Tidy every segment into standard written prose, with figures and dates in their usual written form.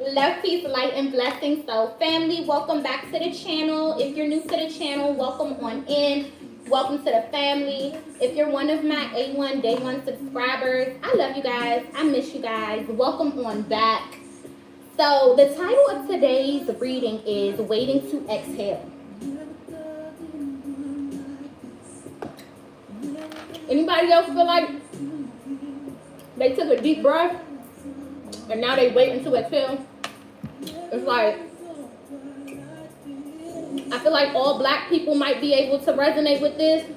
Love, peace, light, and blessings. So, family, welcome back to the channel. If you're new to the channel, welcome on in. Welcome to the family. If you're one of my A1 Day 1 subscribers, I love you guys. I miss you guys. Welcome on back. So, the title of today's reading is Waiting to Exhale. Anybody else feel like they took a deep breath and now they waiting to exhale? It's like, I feel like all black people might be able to resonate with this.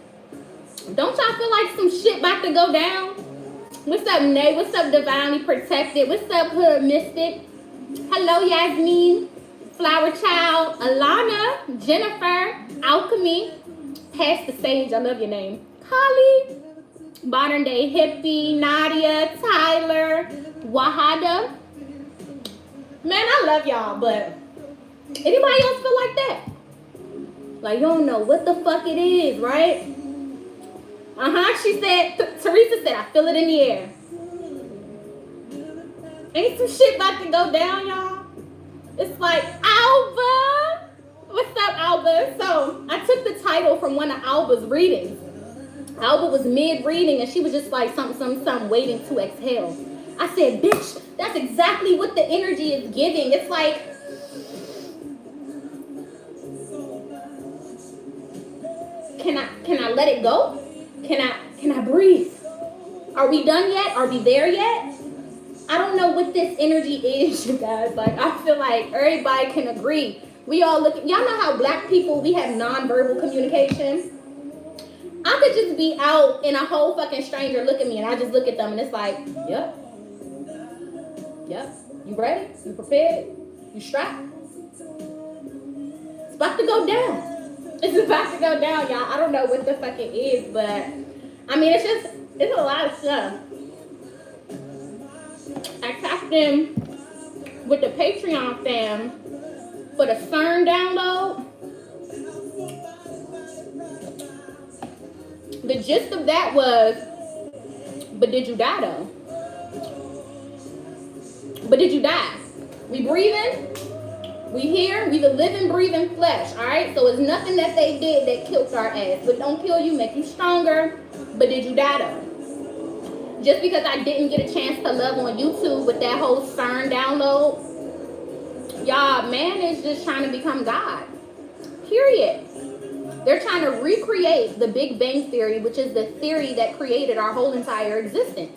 Don't y'all feel like some shit about to go down? What's up, Nay? What's up, Divinely Protected? What's up, Hood Mystic? Hello, Yasmin, Flower Child, Alana, Jennifer, Alchemy, Pass the Sage, I love your name, Kali, Modern Day Hippie, Nadia, Tyler, Wahada. Man, I love y'all, but anybody else feel like that? Like, you don't know what the fuck it is, right? She said, Teresa said, I feel it in the air. Ain't some shit about to go down, y'all? It's like, Alba. What's up, Alba? So, I took the title from one of Alba's readings. Alba was mid-reading, and she was just like, something, waiting to exhale. I said, bitch, that's exactly what the energy is giving. It's like, can I let it go? Can I breathe? Are we done yet? Are we there yet? I don't know what this energy is, you guys. Like, I feel like everybody can agree. We all look, y'all know how black people, we have nonverbal communication. I could just be out and a whole fucking stranger look at me and I just look at them and it's like, yep. You ready? You prepared? You strapped? It's about to go down. It's about to go down, y'all. I don't know what the fuck it is, but I mean, it's a lot of stuff. I tapped in with the Patreon fam for the CERN download. The gist of that was, but did you die though? But did you die? We breathing, we here, we the living, breathing flesh, all right? So it's nothing that they did that killed our ass. But don't kill you, make you stronger. But did you die though? Just because I didn't get a chance to love on YouTube with that whole CERN download, y'all, man is just trying to become God, period. They're trying to recreate the Big Bang Theory, which is the theory that created our whole entire existence.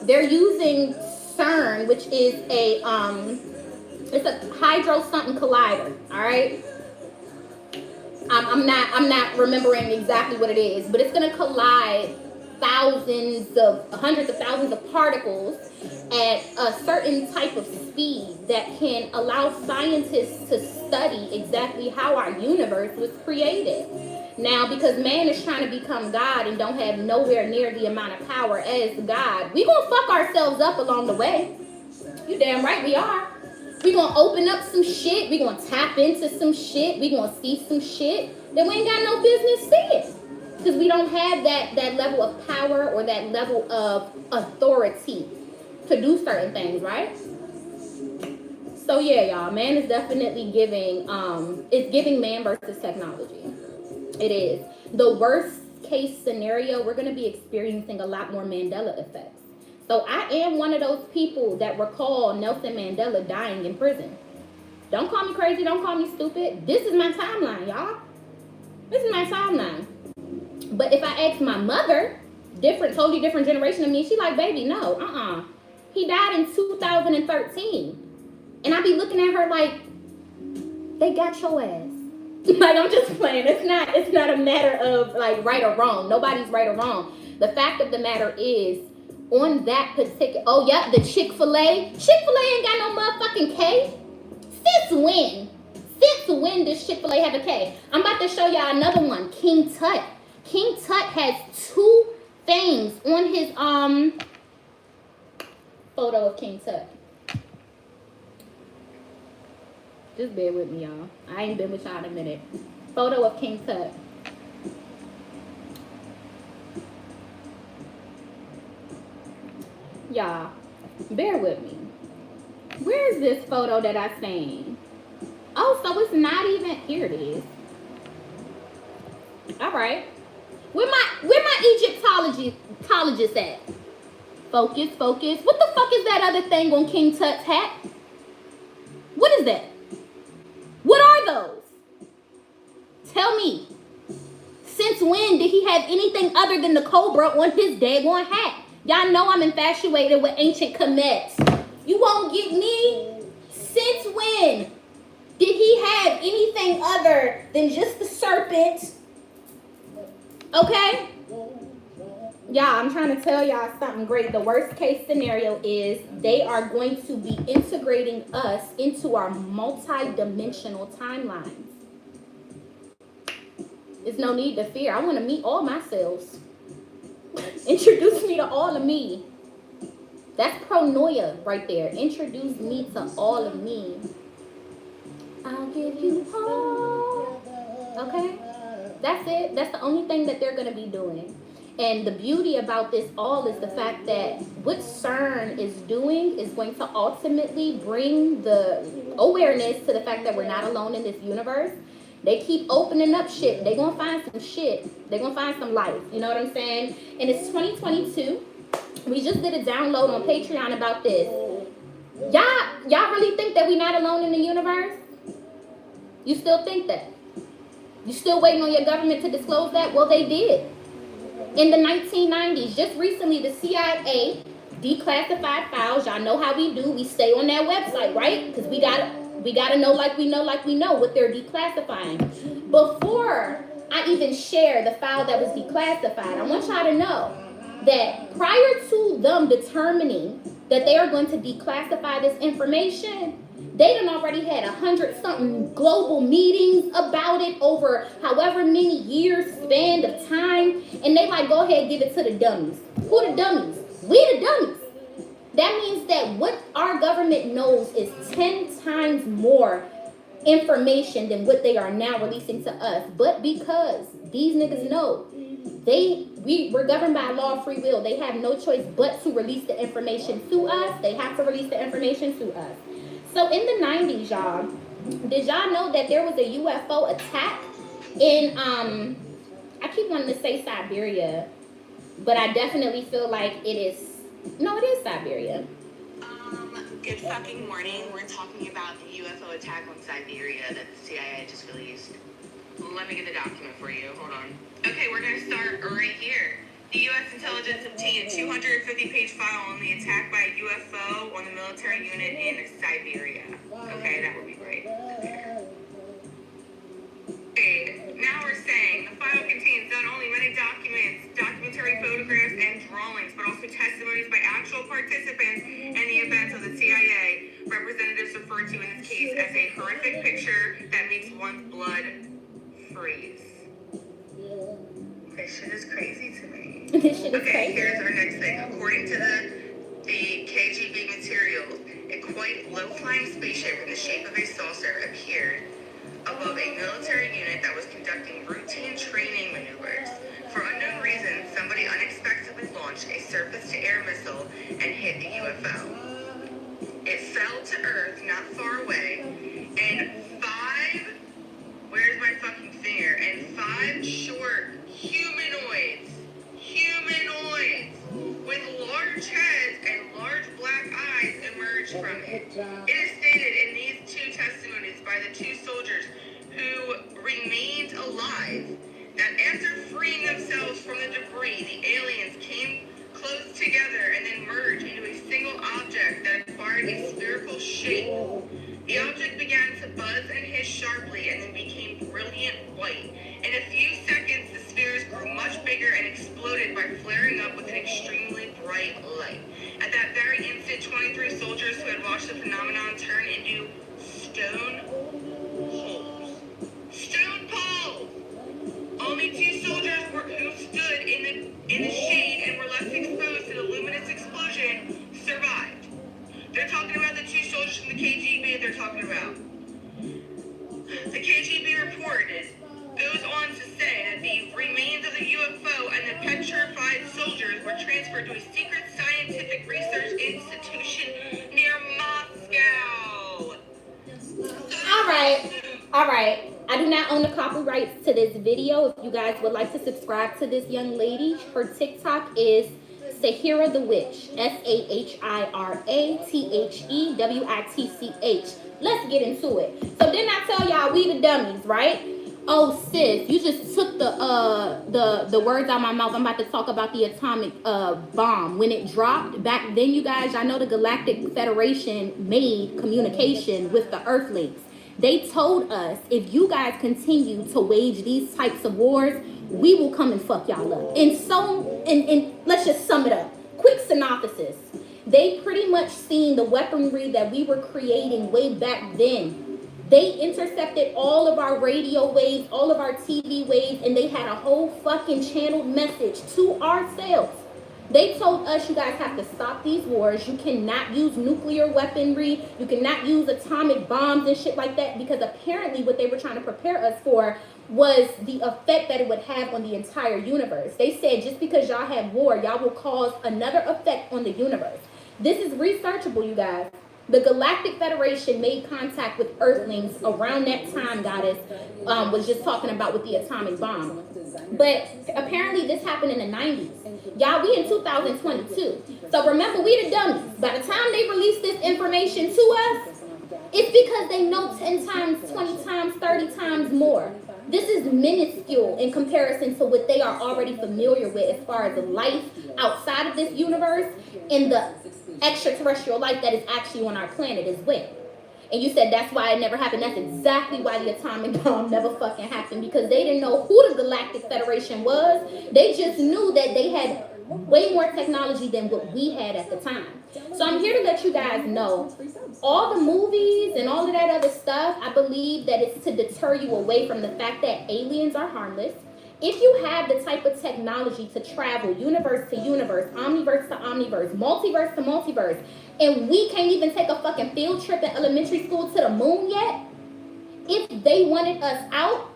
They're using CERN, which is it's a hydro something collider, all right? I'm not remembering exactly what it is, but it's gonna collide hundreds of thousands of particles at a certain type of speed that can allow scientists to study exactly how our universe was created. Now, because man is trying to become God and don't have nowhere near the amount of power as God, we gonna fuck ourselves up along the way. You damn right we are. We gonna open up some shit. We gonna tap into some shit. We gonna see some shit that we ain't got no business seeing. Because we don't have that level of power or that level of authority to do certain things, right? So yeah, y'all, man is definitely giving, it's giving man versus technology. It is. The worst case scenario, we're going to be experiencing a lot more Mandela effects. So I am one of those people that recall Nelson Mandela dying in prison. Don't call me crazy. Don't call me stupid. This is my timeline, y'all. This is my timeline. But if I ask my mother, totally different generation of me, she like, baby, no, He died in 2013. And I be looking at her like, they got your ass. Like, I'm just playing. It's not a matter of like right or wrong. Nobody's right or wrong. The fact of the matter is, on that particular, oh yeah, the Chick-fil-A ain't got no motherfucking K. Since when does Chick-fil-A have a K? I'm about to show y'all another one, King Tut. King Tut has two things on his photo of King Tut. Just bear with me, y'all. I ain't been with y'all in a minute. Photo of King Tut. Y'all, bear with me. Where is this photo that I seen? Oh, so it's not even, here it is. All right. Where my Egyptologist at? Focus, focus. What the fuck is that other thing on King Tut's hat? What is that? What are those? Tell me. Since when did he have anything other than the cobra on his daggone hat? Y'all know I'm infatuated with ancient comets. You won't get me? Since when did he have anything other than just the serpent? Okay? Y'all, I'm trying to tell y'all something great. The worst case scenario is they are going to be integrating us into our multi-dimensional timelines. There's no need to fear. I want to meet all myselves. Introduce me to all of me. That's pronoia right there. Introduce me to all of me. I'll give you all. Okay? That's it. That's the only thing that they're going to be doing. And the beauty about this all is the fact that what CERN is doing is going to ultimately bring the awareness to the fact that we're not alone in this universe. They keep opening up shit. They're going to find some shit. They're going to find some life. You know what I'm saying? And it's 2022. We just did a download on Patreon about this. Y'all really think that we're not alone in the universe? You still think that? You still waiting on your government to disclose that? Well, they did. In the 1990s, just recently, the CIA declassified files. Y'all know how we do. We stay on that website, right? Because we gotta know like we know what they're declassifying. Before I even share the file that was declassified, I want y'all to know that prior to them determining that they are going to declassify this information, they done already had 100-something global meetings about it over however many years span of time, and they like, go ahead, give it to the dummies. Who the dummies? We the dummies. That means that what our government knows is 10 times more information than what they are now releasing to us. But because these niggas know we're governed by law of free will, they have no choice but to release the information to us. They have to release the information to us. So in the 90s, y'all, did y'all know that there was a UFO attack in, I keep wanting to say Siberia, but I definitely feel like it is Siberia. Good fucking morning. We're talking about the UFO attack on Siberia that the CIA just released. Let me get the document for you. Hold on. Okay, we're going to start right here. The U.S. intelligence obtained a 250-page file on the attack by a UFO on the military unit in Siberia. Okay, that would be great. Okay, now we're saying the file contains not only many documents, documentary photographs, and drawings, but also testimonies by actual participants in the events of the CIA. Representatives refer to in this case as a horrific picture that makes one's blood freeze. This shit is crazy to me. This shit is crazy. Here's our next thing. According to the KGB materials, a quite low-flying spaceship in the shape of a saucer appeared above a military unit that was conducting routine training maneuvers. For unknown reasons, somebody unexpectedly launched a surface-to-air missile and hit the UFO. It fell to Earth not far away, and where's my fucking finger? And 5 short humanoids with large heads and large black eyes emerged from it. It is stated in these 2 testimonies by the 2 soldiers who remained alive that after freeing themselves from the debris, the aliens came close together and then merged into a single object that acquired a spherical shape. The object began to buzz and hiss sharply and then became brilliant white. In a few seconds, the spheres grew much bigger and exploded by flaring up with an extremely bright light. At that very instant, 23 soldiers who had watched the phenomenon turn into stone poles. Stone poles! Only 2 soldiers who stood in the shade and were left exposed to the luminous explosion survived. They're talking about the 2 soldiers from the KGB they're talking about. The KGB report goes on to say that the remains of the UFO and the petrified soldiers were transferred to a secret scientific research institution near Moscow. right. I do not own the copyrights to this video. If you guys would like to subscribe to this young lady, her TikTok is Sahira the Witch. SAHIRATHEWITCH. Let's get into it. So didn't I tell y'all we the dummies, right? Oh sis, you just took the words out of my mouth. I'm about to talk about the atomic bomb. When it dropped back then, you guys, I know the Galactic Federation made communication with the Earthlings. They told us, if you guys continue to wage these types of wars, we will come and fuck y'all up. And let's just sum it up. Quick synopsis. They pretty much seen the weaponry that we were creating way back then. They intercepted all of our radio waves, all of our TV waves, and they had a whole fucking channeled message to ourselves. They told us, you guys have to stop these wars. You cannot use nuclear weaponry. You cannot use atomic bombs and shit like that, because apparently what they were trying to prepare us for was the effect that it would have on the entire universe. They said just because y'all have war, y'all will cause another effect on the universe. This is researchable, you guys. The Galactic Federation made contact with Earthlings around that time, Goddess was just talking about with the atomic bomb. But apparently this happened in the 90s. Y'all, we in 2022. So remember, we the dummies. By the time they release this information to us, it's because they know 10 times, 20 times, 30 times more. This is minuscule in comparison to what they are already familiar with as far as the life outside of this universe and the extraterrestrial life that is actually on our planet as well. And you said that's why it never happened. That's exactly why the atomic bomb never fucking happened, because they didn't know who the Galactic Federation was. They just knew that they had way more technology than what we had at the time. So I'm here to let you guys know, all the movies and all of that other stuff, I believe that it's to deter you away from the fact that aliens are harmless. If you have the type of technology to travel universe to universe, omniverse to omniverse, multiverse to multiverse, and we can't even take a fucking field trip in elementary school to the moon yet, if they wanted us out,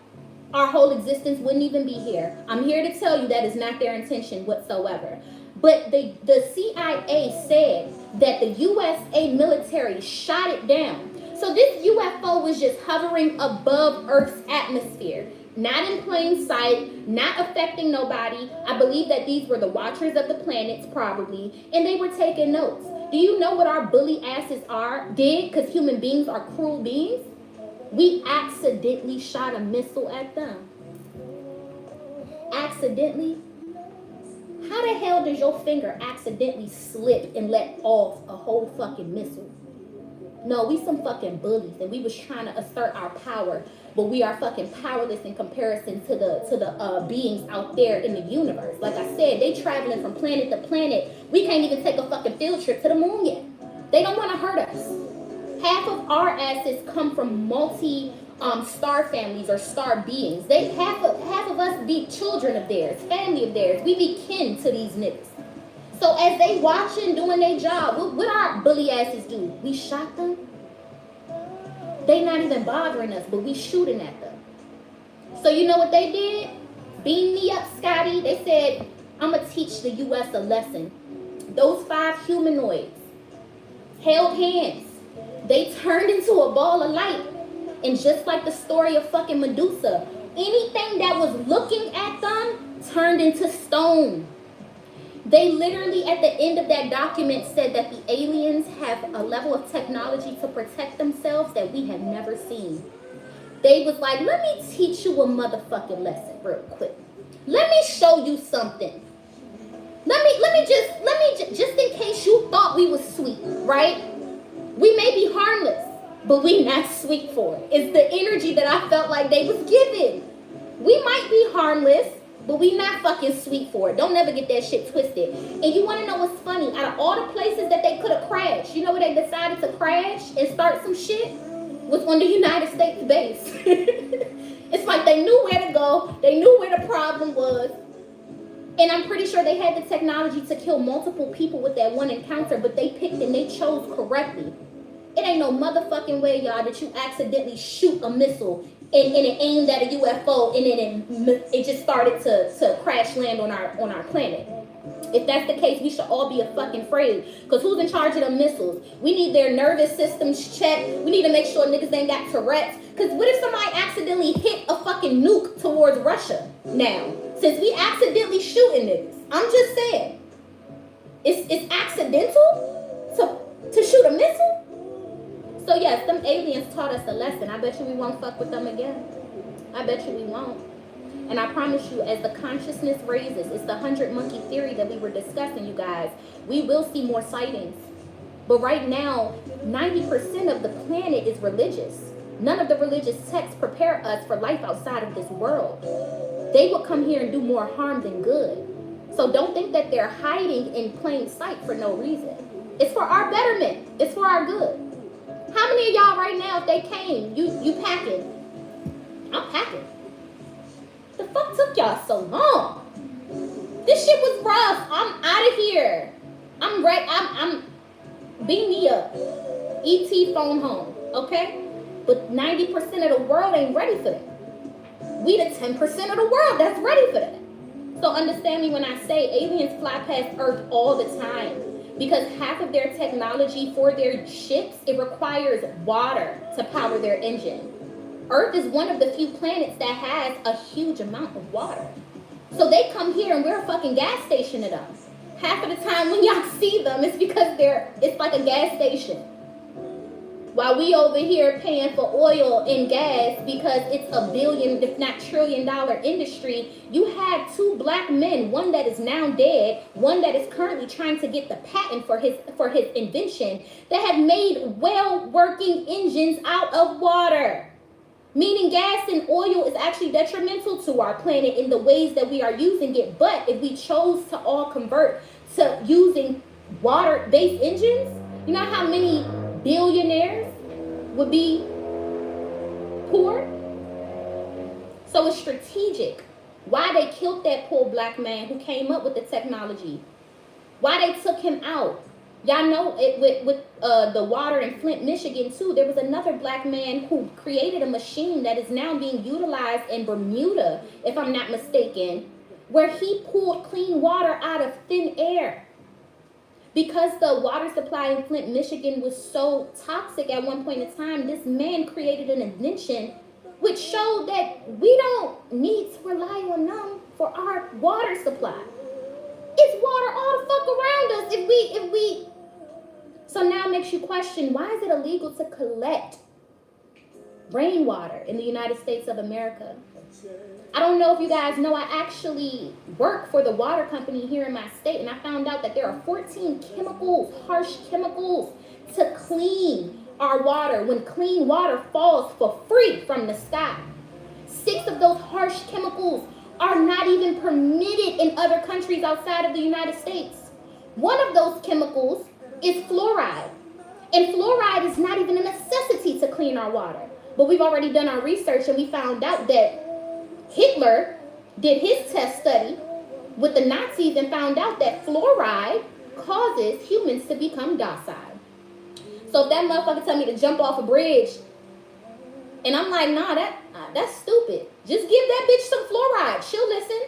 our whole existence wouldn't even be here. I'm here to tell you that is not their intention whatsoever. But the CIA said that the USA military shot it down. So this UFO was just hovering above Earth's atmosphere. Not in plain sight, not affecting nobody. I believe that these were the watchers of the planets probably, and they were taking notes. Do you know what our bully asses did? Because human beings are cruel beings. We accidentally shot a missile at them. Accidentally? How the hell does your finger accidentally slip and let off a whole fucking missile? No, we some fucking bullies, and we was trying to assert our power, but we are fucking powerless in comparison to the beings out there in the universe. Like I said, they traveling from planet to planet. We can't even take a fucking field trip to the moon yet. They don't want to hurt us. Half of our asses come from star families or star beings. Half of us be children of theirs, family of theirs. We be kin to these niggas. So as they watching, doing their job, what our bully asses do? We shot them. They not even bothering us, but we shooting at them. So you know what they did? Beam me up, Scotty. They said, I'm going to teach the U.S. a lesson. Those 5 humanoids held hands. They turned into a ball of light. And just like the story of fucking Medusa, anything that was looking at them turned into stone. They literally, at the end of that document, said that the aliens have a level of technology to protect themselves that we have never seen. They was like, let me teach you a motherfucking lesson real quick. Let me show you something. Let me just in case you thought we was sweet, right? We may be harmless, but we not sweet for it. It's the energy that I felt like they was giving. We might be harmless, but we not fucking sweet for it. Don't never get that shit twisted. And you want to know what's funny? Out of all the places that they could have crashed, you know where they decided to crash and start some shit? Was on the United States base. It's like they knew where to go. They knew where the problem was. And I'm pretty sure they had the technology to kill multiple people with that one encounter, but they picked and they chose correctly. It ain't no motherfucking way, y'all, that you accidentally shoot a missile and it aimed at a UFO and then it just started to crash land on our planet. If that's the case, we should all be fucking afraid. Because who's in charge of them missiles? We need their nervous systems checked. We need to make sure niggas ain't got Tourette's. Because what if somebody accidentally hit a fucking nuke towards Russia now? Since we accidentally shooting niggas. I'm just saying. It's accidental to shoot a missile? So yes, them aliens taught us a lesson. I bet you we won't fuck with them again. I bet you we won't. And I promise you, as the consciousness raises, it's the 100 monkey theory that we were discussing, you guys. We will see more sightings. But right now, 90% of the planet is religious. None of the religious texts prepare us for life outside of this world. They will come here and do more harm than good. So don't think that they're hiding in plain sight for no reason. It's for our betterment. It's for our good. How many of y'all right now, if they came, you packing? I'm packing. The fuck took y'all so long? This shit was rough. I'm out of here. I'm ready. I'm beam me up. ET phone home. Okay? But 90% of the world ain't ready for that. We the 10% of the world that's ready for that. So understand me when I say aliens fly past Earth all the time. Because half of their technology for their ships, it requires water to power their engine. Earth is one of the few planets that has a huge amount of water. So they come here and we're a fucking gas station to them. Half of the time when y'all see them, it's because it's like a gas station. While we over here paying for oil and gas because it's a billion, if not trillion-dollar industry, you have two black men, one that is now dead, one that is currently trying to get the patent for his invention, that have made well-working engines out of water. Meaning gas and oil is actually detrimental to our planet in the ways that we are using it. But if we chose to all convert to using water-based engines, you know how many billionaires would be poor? So it's strategic. Why they killed that poor black man who came up with the technology. Why they took him out. Y'all know it with the water in Flint, Michigan too. There was another black man who created a machine that is now being utilized in Bermuda, if I'm not mistaken, where he pulled clean water out of thin air. Because the water supply in Flint, Michigan was so toxic at one point in time, this man created an invention which showed that we don't need to rely on them for our water supply. It's water all the fuck around us if we so now it makes you question, why is it illegal to collect rainwater in the United States of America? I don't know if you guys know, I actually work for the water company here in my state, and I found out that there are 14 chemicals, harsh chemicals, to clean our water when clean water falls for free from the sky. 6 of those harsh chemicals are not even permitted in other countries outside of the United States. One of those chemicals is fluoride. And fluoride is not even a necessity to clean our water. But we've already done our research and we found out that Hitler did his test study with the Nazis and found out that fluoride causes humans to become docile. So if that motherfucker tell me to jump off a bridge, and I'm like, nah, that's stupid. Just give that bitch some fluoride. She'll listen.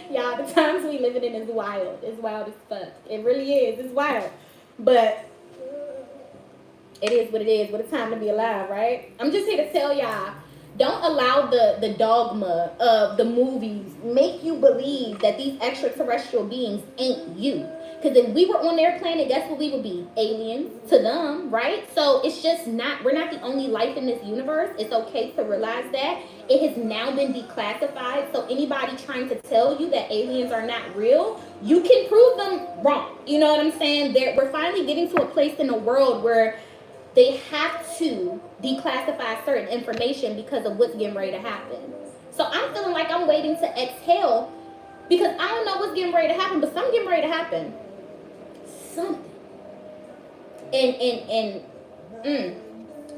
Y'all, the times we living in is wild. It's wild as fuck. It really is. It's wild. But it is what it is. What a time to be alive, right? I'm just here to tell y'all, don't allow the dogma of the movies make you believe that these extraterrestrial beings ain't you. Because if we were on their planet, guess what we would be? Aliens to them, right? So it's just not, we're not the only life in this universe. It's okay to realize that. It has now been declassified. So anybody trying to tell you that aliens are not real, you can prove them wrong. You know what I'm saying? We're finally getting to a place in the world where they have to declassify certain information because of what's getting ready to happen. So I'm feeling like I'm waiting to exhale because I don't know what's getting ready to happen, but something's getting ready to happen. Something.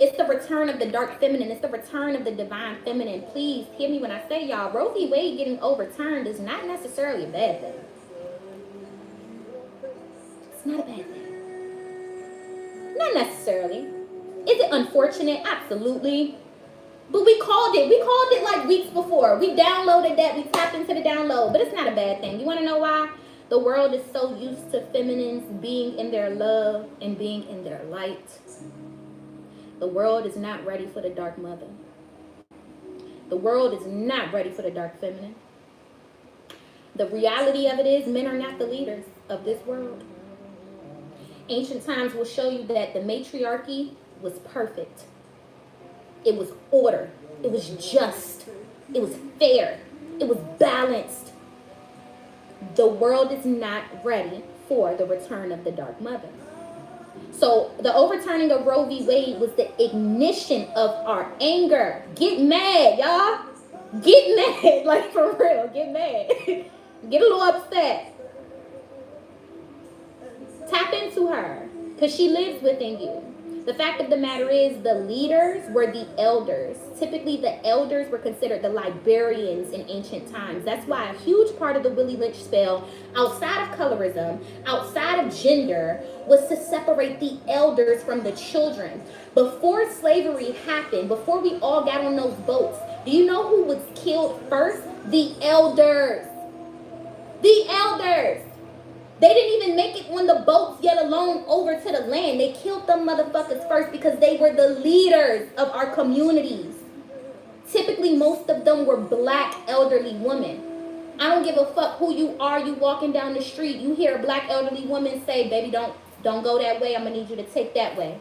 It's the return of the dark feminine. It's the return of the divine feminine. Please hear me when I say, y'all, Roe v. Wade getting overturned is not necessarily a bad thing. It's not a bad thing. Not necessarily. Is it unfortunate? Absolutely. But we called it. We called it like weeks before. We downloaded that. We tapped into the download. But it's not a bad thing. You want to know why? The world is so used to feminines being in their love and being in their light. The world is not ready for the dark mother. The world is not ready for the dark feminine. The reality of it is men are not the leaders of this world. Ancient times will show you that the matriarchy was perfect. It was order. It was just. It was fair. It was balanced. The world is not ready for the return of the dark mother. So the overturning of Roe v. Wade was the ignition of our anger. Get mad, y'all. Get mad. Like, for real. Get mad. Get a little upset. Tap into her, because she lives within you. The fact of the matter is, the leaders were the elders. Typically, the elders were considered the librarians in ancient times. That's why a huge part of the Willie Lynch spell, outside of colorism, outside of gender, was to separate the elders from the children. Before slavery happened, before we all got on those boats, do you know who was killed first? The elders. The elders. They didn't even make it on the boats, yet alone over to the land. They killed them motherfuckers first because they were the leaders of our communities. Typically, most of them were black elderly women. I don't give a fuck who you are. You walking down the street, you hear a black elderly woman say, baby, don't go that way. I'm going to need you to take that way.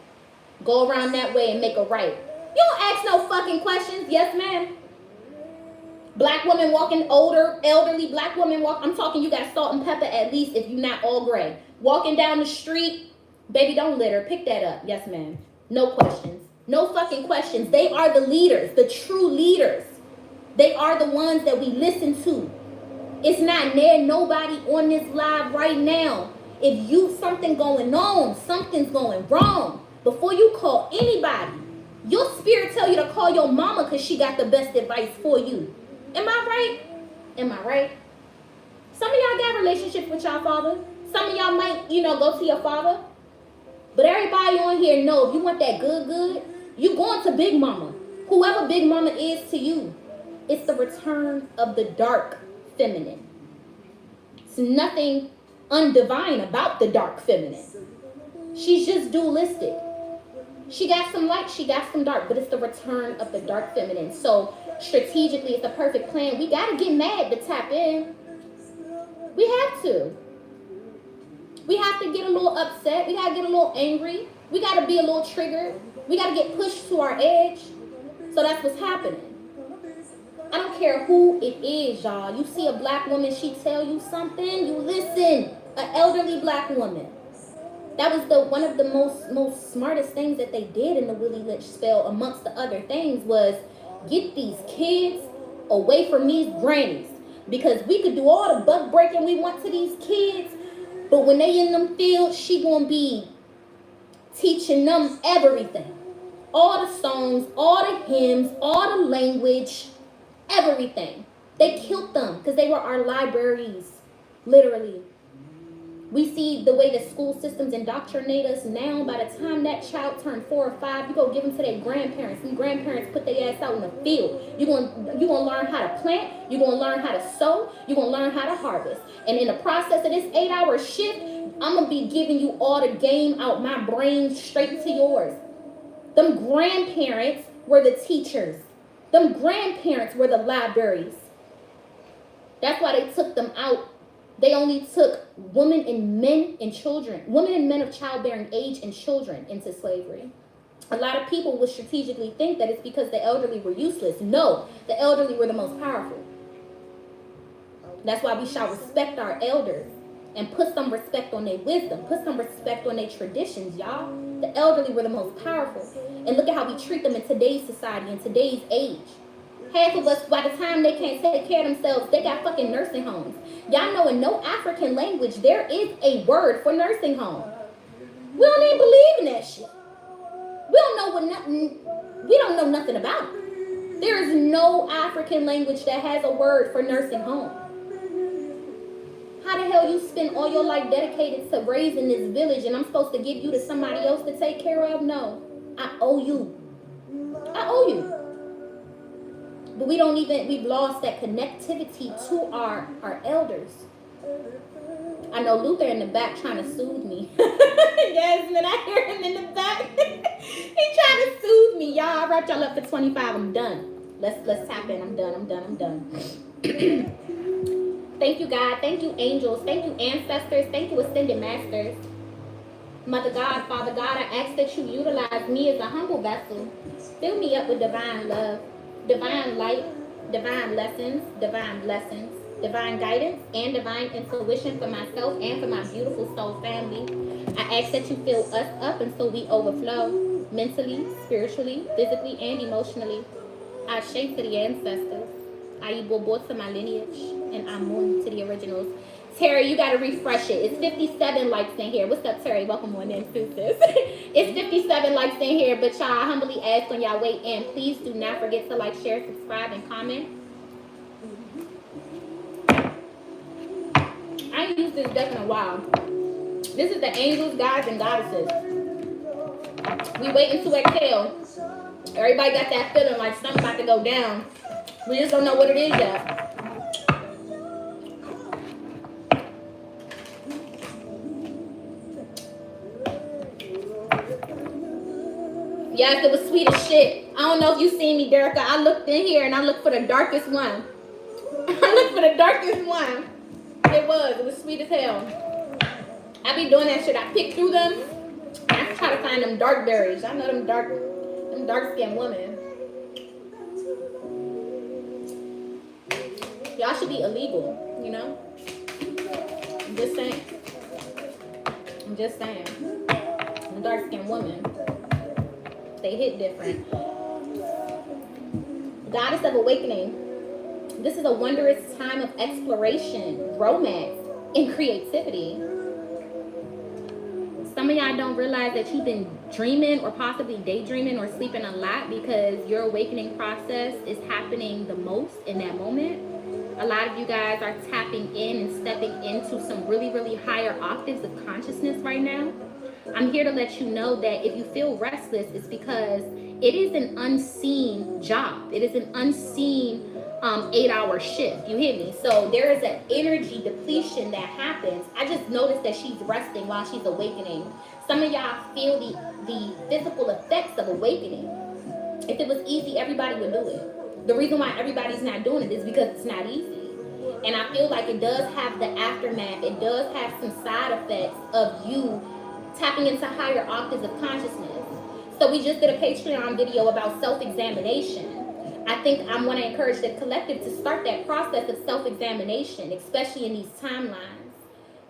Go around that way and make a right. You don't ask no fucking questions. Yes, ma'am. Black woman walking, older, elderly black woman walk. I'm talking you got salt and pepper at least if you're not all gray. Walking down the street, baby, don't litter. Pick that up. Yes, ma'am. No questions. No fucking questions. They are the leaders, the true leaders. They are the ones that we listen to. It's not there nobody on this live right now. If you something going on, something's going wrong, before you call anybody, your spirit tell you to call your mama because she got the best advice for you. Am I right? Am I right? Some of y'all got relationships with y'all father. Some of y'all might, go to your father. But everybody on here know if you want that good, you going to Big Mama. Whoever Big Mama is to you. It's the return of the dark feminine. It's nothing undivine about the dark feminine. She's just dualistic. She got some light, she got some dark, but it's the return of the dark feminine. So strategically, it's the perfect plan. We got to get mad to tap in. We have to. We have to get a little upset. We got to get a little angry. We got to be a little triggered. We got to get pushed to our edge. So that's what's happening. I don't care who it is, y'all. You see a black woman, she tell you something, you listen. An elderly black woman. That was one of the most smartest things that they did in the Willie Lynch spell, amongst the other things, was get these kids away from these grannies. Because we could do all the buck breaking we want to these kids, but when they in them fields, she gonna be teaching them everything. All the songs, all the hymns, all the language, everything. They killed them because they were our libraries, literally. We see the way the school systems indoctrinate us now. By the time that child turned 4 or 5, you go give them to their grandparents. And grandparents put their ass out in the field. You're gonna learn how to plant. You're going to learn how to sow. You're going to learn how to harvest. And in the process of this 8-hour shift, I'm going to be giving you all the game out my brain straight to yours. Them grandparents were the teachers. Them grandparents were the libraries. That's why they took them out. They only took women and men and children, women and men of childbearing age and children into slavery. A lot of people would strategically think that it's because the elderly were useless. No, the elderly were the most powerful. That's why we shall respect our elders and put some respect on their wisdom, put some respect on their traditions, y'all. The elderly were the most powerful. And look at how we treat them in today's society, in today's age. Half of us, by the time they can't take care of themselves, they got fucking nursing homes. Y'all know in no African language, there is a word for nursing home. We don't even believe in that shit. We don't know nothing about it. There is no African language that has a word for nursing home. How the hell you spend all your life dedicated to raising this village and I'm supposed to give you to somebody else to take care of? No. I owe you. I owe you. But we've lost that connectivity to our elders. I know Luther in the back trying to soothe me. Yes, man, I hear him in the back. He trying to soothe me. Y'all, I wrapped y'all up for 25. I'm done. Let's tap in. I'm done. Thank you, God. Thank you, angels. Thank you, ancestors. Thank you, ascended masters. Mother God, Father God, I ask that you utilize me as a humble vessel. Fill me up with divine love, divine light, divine lessons, divine blessings, divine guidance, and divine intuition for myself and for my beautiful soul family. I ask that you fill us up until we overflow, mentally, spiritually, physically, and emotionally. I shake to the ancestors. I bobo to my lineage, and I'm on to the originals. Terry, you got to refresh it. It's 57 likes in here. What's up, Terry? Welcome on in, sis. It's 57 likes in here, but y'all, I humbly ask on y'all way in. Please do not forget to like, share, subscribe, and comment. I ain't used this deck in a while. This is the angels, gods, and goddesses. We waiting to exhale. Everybody got that feeling like something's about to go down. We just don't know what it is yet. Yes, it was sweet as shit. I don't know if you seen me, Derica. I looked in here and I looked for the darkest one. I looked for the darkest one. It was sweet as hell. I be doing that shit. I pick through them. I try to find them dark berries. I know them dark skinned women. Y'all should be illegal, you know? I'm just saying. The dark skinned women, they hit different. Goddess of Awakening. This is a wondrous time of exploration, romance, and creativity. Some of y'all don't realize that you've been dreaming or possibly daydreaming or sleeping a lot because your awakening process is happening the most in that moment. A lot of you guys are tapping in and stepping into some really, really higher octaves of consciousness right now. I'm here to let you know that if you feel restless, it's because it is an unseen job. It is an unseen 8-hour shift. You hear me? So there is an energy depletion that happens. I just noticed that she's resting while she's awakening. Some of y'all feel the physical effects of awakening. If it was easy, everybody would do it. The reason why everybody's not doing it is because it's not easy. And I feel like it does have the aftermath. It does have some side effects of you tapping into higher octaves of consciousness. So we just did a Patreon video about self-examination. I think I want to encourage the collective to start that process of self-examination, especially in these timelines.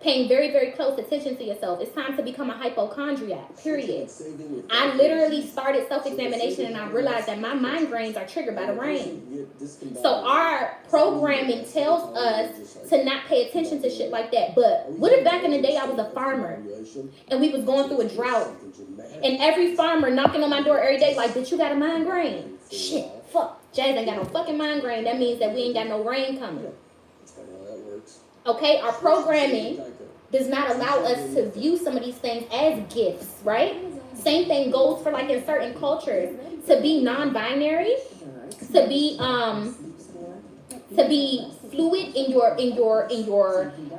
Paying very, very close attention to yourself. It's time to become a hypochondriac, period. I literally started self-examination and I realized that my migraines are triggered by the rain. So our programming tells us to not pay attention to shit like that. But what if back in the day I was a farmer and we was going through a drought and every farmer knocking on my door every day like, bitch, you got a migraine? Shit, fuck. Jazz ain't got no fucking migraine. That means that we ain't got no rain coming. Okay, our programming does not allow us to view some of these things as gifts, right? Same thing goes for like in certain cultures. To be non-binary, to be fluid in your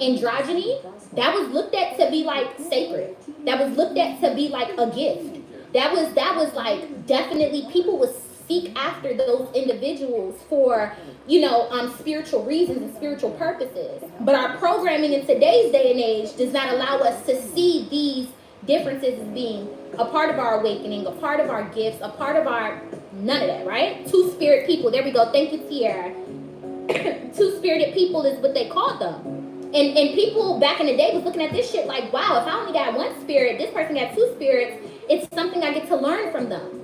androgyny, that was looked at to be like sacred. That was looked at to be like a gift. That was like definitely people would seek after those individuals for, you know, spiritual reasons and spiritual purposes. But our programming in today's day and age does not allow us to see these differences as being a part of our awakening, a part of our gifts, a part of our none of that, right? Two-spirit people. There we go. Thank you, Tiara. Two-spirited people is what they called them. And people back in the day was looking at this shit like, wow, if I only got one spirit, this person got two spirits, it's something I get to learn from them.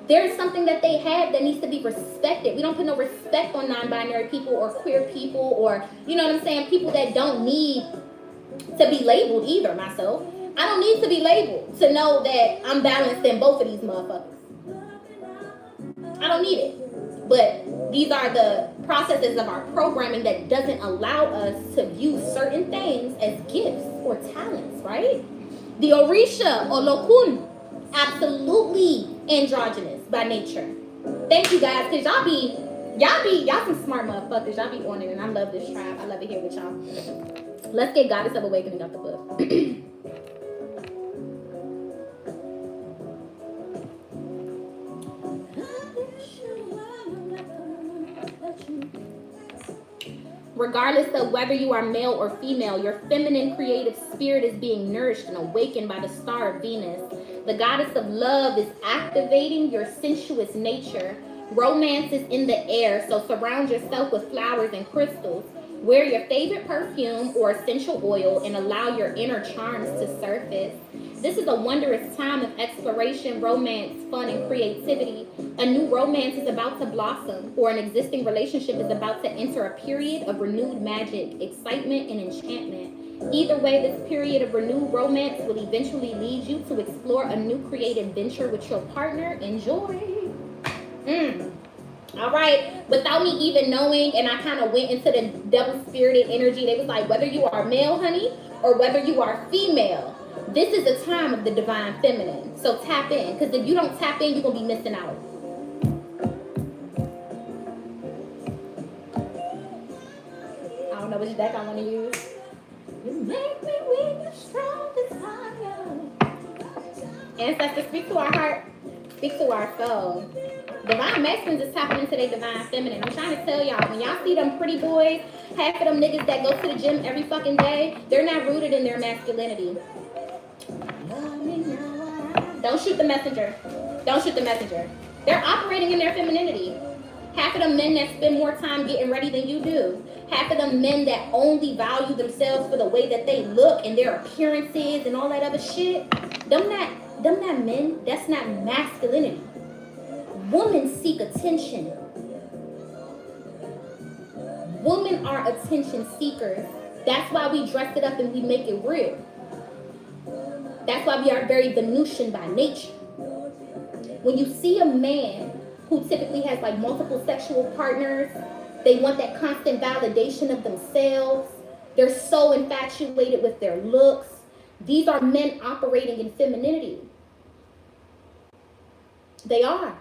There's something that they have that needs to be respected. We don't put no respect on non-binary people or queer people or, you know what I'm saying, people that don't need to be labeled either, myself. I don't need to be labeled to know that I'm balanced in both of these motherfuckers. I don't need it. But these are the processes of our programming that doesn't allow us to view certain things as gifts or talents, right? The Orisha or Lokun, absolutely androgynous by nature. Thank you guys, because y'all be Y'all some smart motherfuckers. Y'all be on it, and I love this tribe. I love it here with y'all. Let's get Goddess of Awakening out the book. Regardless of whether you are male or female, your feminine creative spirit is being nourished and awakened by the star of Venus. The goddess of love is activating your sensuous nature. Romance is in the air, so surround yourself with flowers and crystals. Wear your favorite perfume or essential oil and allow your inner charms to surface. This is a wondrous time of exploration, romance, fun, and creativity. A new romance is about to blossom, or an existing relationship is about to enter a period of renewed magic, excitement, and enchantment. Either way, this period of renewed romance will eventually lead you to explore a new creative venture with your partner. Enjoy. All right, without me even knowing, and I kind of went into the devil-spirited energy. They was like, whether you are male, honey, or whether you are female, this is the time of the divine feminine. So tap in, because if you don't tap in, you're going to be missing out. I don't know which deck I want to use. You make me weak, the strongest iron. Ancestors, speak to our heart, speak to our soul. Divine masculines is tapping into their divine feminine. I'm trying to tell y'all, when y'all see them pretty boys, half of them niggas that go to the gym every fucking day, they're not rooted in their masculinity. Don't shoot the messenger. Don't shoot the messenger. They're operating in their femininity. Half of them men that spend more time getting ready than you do. Half of them men that only value themselves for the way that they look and their appearances and all that other shit. Them not men. That's not masculinity. Women seek attention. Women are attention seekers. That's why we dress it up and we make it real. That's why we are very Venusian by nature. When you see a man who typically has like multiple sexual partners, they want that constant validation of themselves. They're so infatuated with their looks. These are men operating in femininity. They are.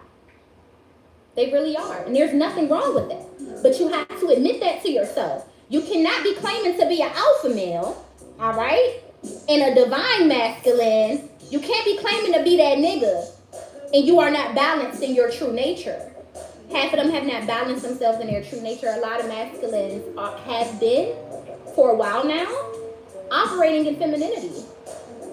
They really are. And there's nothing wrong with that. But you have to admit that to yourself. You cannot be claiming to be an alpha male, all right? And a divine masculine. You can't be claiming to be that nigga. And you are not balanced in your true nature. Half of them have not balanced themselves in their true nature. A lot of masculines have been, for a while now, operating in femininity.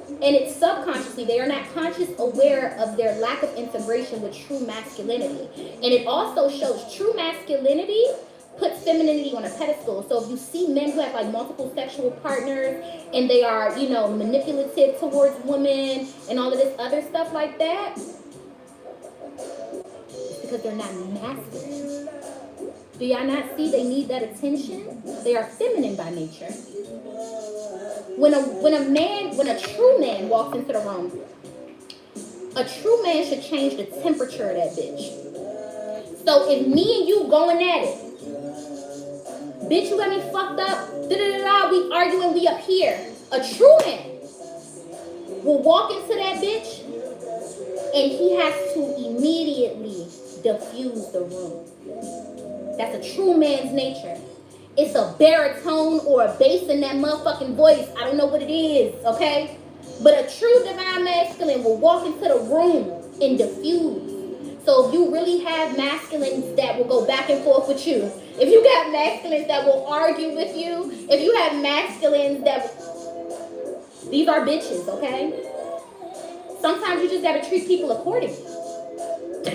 And it's subconsciously, they are not conscious aware of their lack of integration with true masculinity. And it also shows true masculinity puts femininity on a pedestal. So if you see men who have like multiple sexual partners and they are, you know, manipulative towards women and all of this other stuff like that, it's because they're not masculine. Do y'all not see they need that attention? They are feminine by nature. When a true man walks into the room, a true man should change the temperature of that bitch. So if me and you going at it, bitch, you got me fucked up, we arguing, we up here. A true man will walk into that bitch and he has to immediately diffuse the room. That's a true man's nature. It's a baritone or a bass in that motherfucking voice. I don't know what it is, okay? But a true divine masculine will walk into the room and diffuse. So if you really have masculines that will go back and forth with you, if you got masculines that will argue with you, if you have masculines that... These are bitches, okay? Sometimes you just gotta treat people accordingly. I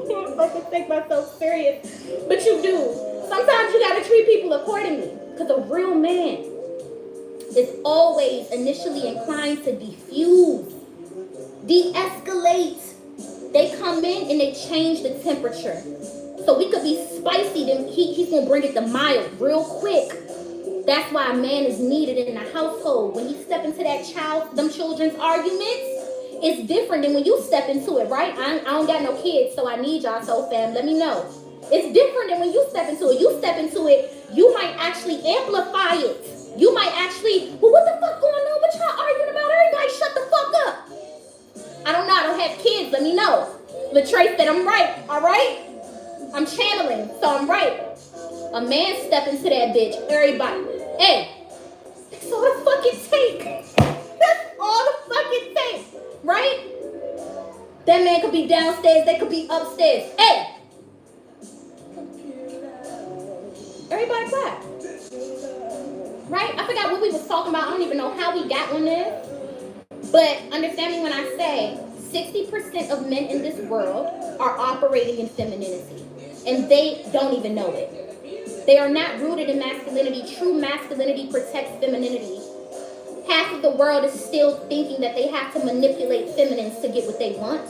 can't fucking take myself serious, but you do. Sometimes you gotta treat people accordingly, because a real man is always initially inclined to defuse, de-escalate. They come in and they change the temperature. So we could be spicy, then he's gonna bring it to mild real quick. That's why a man is needed in the household. When he step into them children's arguments, it's different than when you step into it, right? I don't got no kids, so I need y'all, so fam, let me know. It's different than when you step into it. You step into it, you might actually amplify it. You might actually, well, what the fuck going on? What y'all arguing about? Everybody shut the fuck up. I don't know. I don't have kids. Let me know. Latrace said I'm right. All right? So I'm right. A man step into that bitch, everybody, hey, that's all the fucking take. That's all the fucking take, right? That man could be downstairs, they could be upstairs. Hey, everybody clap. Right? I forgot what we was talking about. I don't even know how we got on this. But understand me when I say 60% of men in this world are operating in femininity. And they don't even know it. They are not rooted in masculinity. True masculinity protects femininity. Half of the world is still thinking that they have to manipulate feminines to get what they want.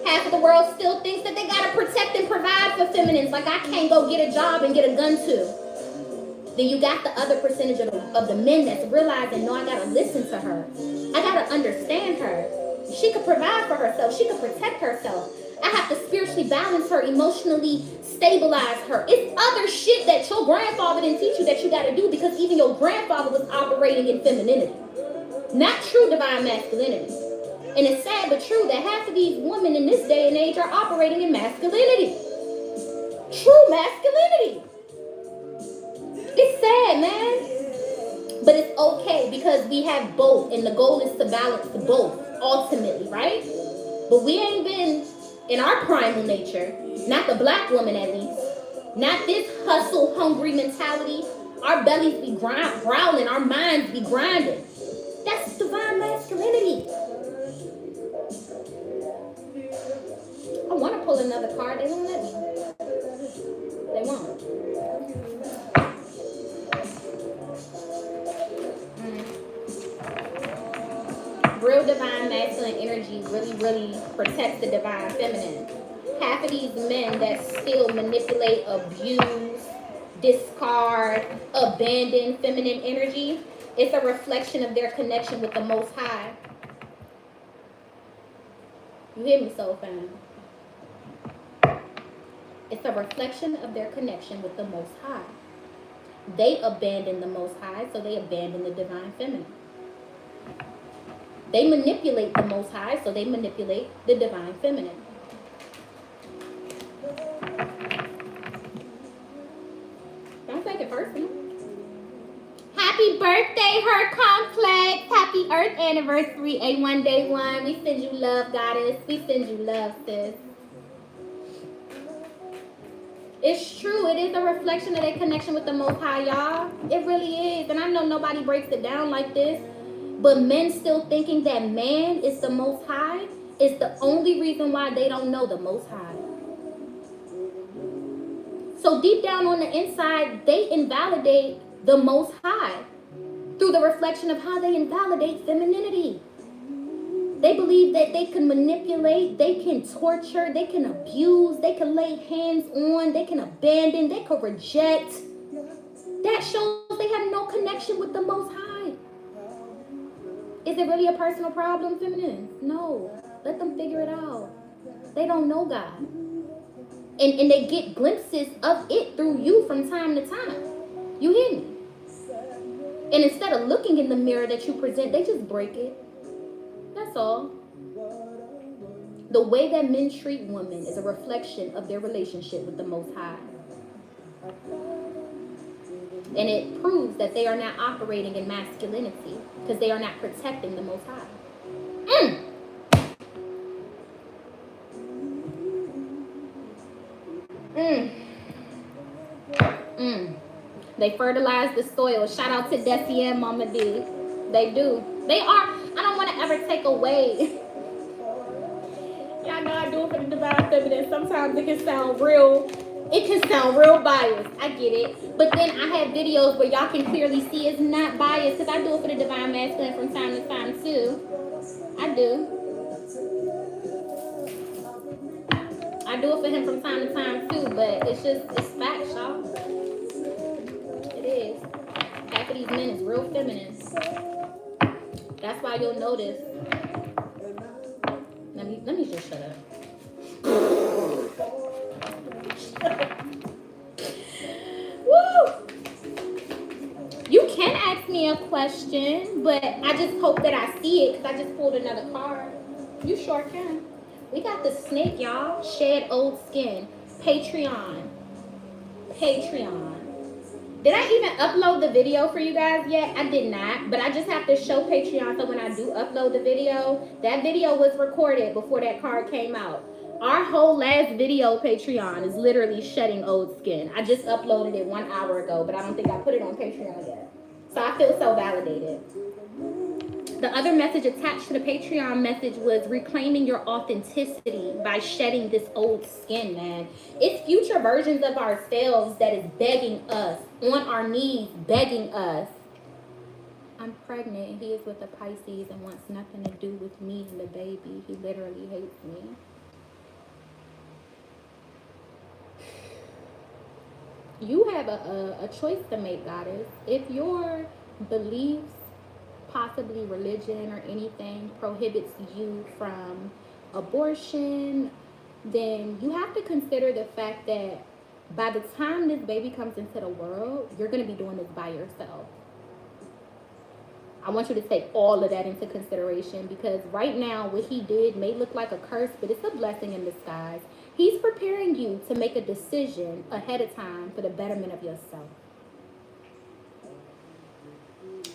Half of the world still thinks that they gotta protect and provide for feminines. Like I can't go get a job and get a gun too. Then you got the other percentage of the men that's realizing, no, I gotta listen to her. I gotta understand her. She could provide for herself. She could protect herself. I have to spiritually balance her, emotionally stabilize her. It's other shit that your grandfather didn't teach you that you gotta do because even your grandfather was operating in femininity. Not true divine masculinity. And it's sad but true that half of these women in this day and age are operating in masculinity. True masculinity. It's sad, man. But it's okay because we have both. And the goal is to balance both, ultimately, right? But we ain't been in our primal nature. Not the black woman, at least. Not this hustle, hungry mentality. Our bellies be growling. Our minds be grinding. That's divine masculinity. I want to pull another card. They won't let me. They won't. Real divine masculine energy really protects the divine feminine. Half of these men that still manipulate, abuse, discard, abandon feminine energy, it's a reflection of their connection with the Most High. You hear me, soul fam? It's a reflection of their connection with the Most High. They abandon the Most High, so they abandon the divine feminine. They manipulate the Most High, so they manipulate the divine feminine. Don't take it personal. Happy birthday, her complex. Happy Earth anniversary, A1 Day 1. We send you love, goddess. We send you love, sis. It's true. It is a reflection of their connection with the Most High, y'all. It really is. And I know nobody breaks it down like this. But men still thinking that man is the Most High is the only reason why they don't know the Most High. So deep down on the inside, they invalidate the Most High through the reflection of how they invalidate femininity. They believe that they can manipulate, they can torture, they can abuse, they can lay hands on, they can abandon, they can reject. That shows they have no connection with the Most High. Is it really a personal problem, feminine? No. Let them figure it out. They don't know God. And they get glimpses of it through you from time to time. You hear me? And instead of looking in the mirror that you present, they just break it. That's all. The way that men treat women is a reflection of their relationship with the Most High. And it proves that they are not operating in masculinity because they are not protecting the Most High. They fertilize the soil. Shout out to Desi and Mama D. They do. They are. I don't want to ever take away. Y'all know I do it for the divine feminine. Sometimes it can sound real. It can sound real biased. I get it. But then I have videos where y'all can clearly see it's not biased because I do it for the divine masculine from time to time too. I do. I do it for him from time to time too, but it's facts, y'all. It is. Half of these men is real feminine. That's why you'll notice. Let me just shut up. Woo! You can ask me a question, but I just hope that I see it because I just pulled another card. You sure can. We got the snake, y'all. Shed old skin. Patreon. Patreon. Did I even upload the video for you guys yet? I did not, but I just have to show Patreon, so when I do upload the video, that video was recorded before that card came out. Our whole last video, Patreon, is literally shedding old skin. I just uploaded it 1 hour ago, but I don't think I put it on Patreon yet. So I feel so validated. The other message attached to the Patreon message was reclaiming your authenticity by shedding this old skin, man. It's future versions of ourselves that is begging us, on our knees, begging us. I'm pregnant and he is with a Pisces and wants nothing to do with me and the baby. He literally hates me. You have a choice to make, goddess. If your beliefs, possibly religion or anything, prohibits you from abortion, then you have to consider the fact that by the time this baby comes into the world, you're going to be doing this by yourself. I want you to take all of that into consideration, because right now what he did may look like a curse, but it's a blessing in disguise. He's preparing you to make a decision ahead of time for the betterment of yourself.